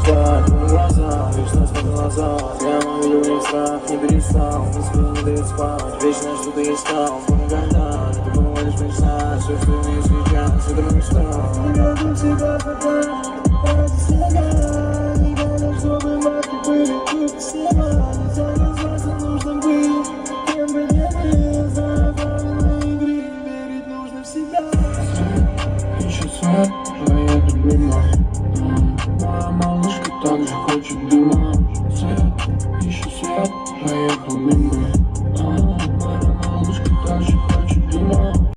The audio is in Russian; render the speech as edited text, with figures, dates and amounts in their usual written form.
спать, мои глаза, вечно смотрю назад. Я увидел в них страх, не перестал, мысли не дают спать. Вечно что-то искал, но никогда. Это было лишь мечта, все, что имею сейчас, это мечта. Рядом всегда хватает ради себя. Не важно, чтобы марки были тут все. Нельзя назваться нужным быть, кем бы не был. За правила игры верить нужно в себя. Ищет свет, поеду мимо. Моя малышка также хочет дыма. Свет, ищет свет, поеду мимо.